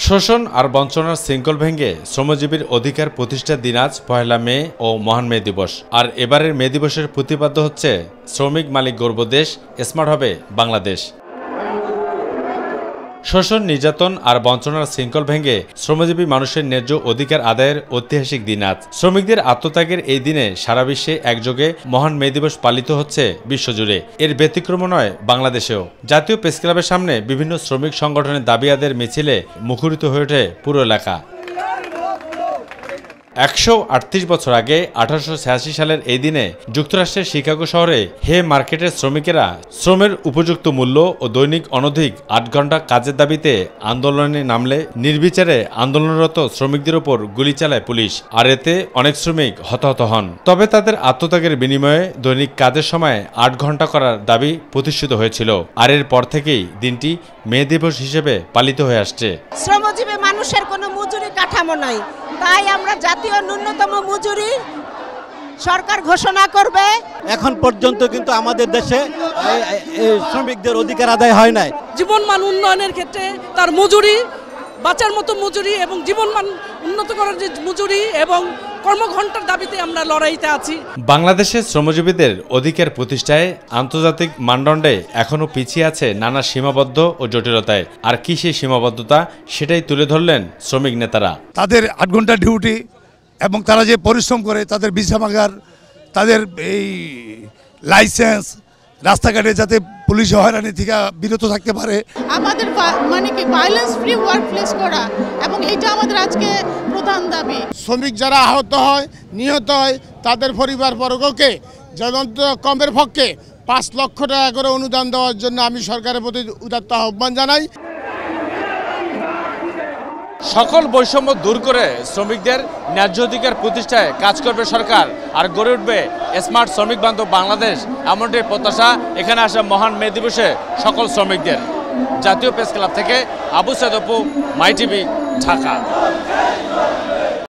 শোষণ আর বঞ্চনার শৃঙ্খল ভেঙে শ্রমজীবীর অধিকার প্রতিষ্ঠার দিন আজ ১ মে ও মহান মে দিবস। আর এবারের মে দিবসের প্রতিপাদ্য হচ্ছে শ্রমিক মালিক গর্ব দেশ, স্মার্ট হবে বাংলাদেশ। শোষণ, নির্যাতন আর বঞ্চনার শৃঙ্খল ভেঙে শ্রমজীবী মানুষের ন্যায্য অধিকার আদায়ের ঐতিহাসিক দিন আজ। শ্রমিকদের আত্মত্যাগের এই দিনে সারা বিশ্বে একযোগে মহান মে দিবস পালিত হচ্ছে বিশ্বজুড়ে। এর ব্যতিক্রম নয় বাংলাদেশেও। জাতীয় প্রেসক্লাবের সামনে বিভিন্ন শ্রমিক সংগঠনের দাবি আদায়ের মিছিলে মুখরিত হয়ে ওঠে পুরো এলাকা। ১৩৮ বছর আগে ১৮৮৬ সালের এই দিনে যুক্তরাষ্ট্রের শিকাগো শহরে হে মার্কেটের শ্রমিকেরা শ্রমের উপযুক্ত মূল্য ও দৈনিক অনধিক ৮ ঘন্টা কাজের দাবিতে আন্দোলনে নামলে নির্বিচারে আন্দোলনরত শ্রমিকদের ওপর গুলি চালায় পুলিশ। আর এতে অনেক শ্রমিক হতাহত হন। তবে তাদের আত্মত্যাগের বিনিময়ে দৈনিক কাজের সময় ৮ ঘন্টা করার দাবি প্রতিষ্ঠিত হয়েছিল। আর এর পর থেকেই দিনটি মে দিবস হিসেবে পালিত হয়ে আসছে। শ্রমজীবী মানুষের কোনো মজুরি কাঠামো নাই, তাই আমরা জাতীয় ন্যূনতম মজুরি সরকার ঘোষণা করবে। এখন পর্যন্ত কিন্তু আমাদের দেশে শ্রমিকদের অধিকার আদায় হয় নাই। জীবনমান উন্নয়নের ক্ষেত্রে তার মজুরি, বাঁচার মতো মজুরি এবং জীবনমান উন্নত করার যে মজুরি এবং কর্মঘণ্টার দাবিতে আমরা লড়াইতে আছি। বাংলাদেশের শ্রমজীবীদের অধিকার প্রতিষ্ঠায় আন্তর্জাতিক মানদণ্ডে এখনও পিছিয়ে আছে নানা সীমাবদ্ধ ও জটিলতায়। আর কি সেই সীমাবদ্ধতা, সেটাই তুলে ধরলেন শ্রমিক নেতারা। তাদের ৮ ঘন্টা ডিউটি এবং তারা যে পরিশ্রম করে, তাদের বিশ্রামাগার, তাদের এই লাইসেন্স, রাস্তাঘাটে যাতে পুলিশ হয়রানি থেকে বিরত থাকতে পারে। আমাদের মানে কি ভায়োলেন্স ফ্রি ওয়ার্ক প্লেস করা, এবং এটা আমাদের আজকে প্রধান দাবি। শ্রমিক যারা আহত হয়, নিহত হয়, তাদের পরিবারবর্গকে যেমন কমের পক্ষে ৫ লক্ষ টাকা করে অনুদান দেওয়ার জন্য আমি সরকারের প্রতি উদাত্ত আহ্বান জানাই। সকল বৈষম্য দূর করে শ্রমিকদের ন্যায্য অধিকার প্রতিষ্ঠায় কাজ করবে সরকার, আর গড়ে উঠবে স্মার্ট শ্রমিক বান্ধব বাংলাদেশ, এমনটি প্রত্যাশা এখানে আসা মহান মে দিবসে সকল শ্রমিকদের। জাতীয় প্রেস ক্লাব থেকে আবু সাইদ অপু, মাই টিভি, ঢাকা।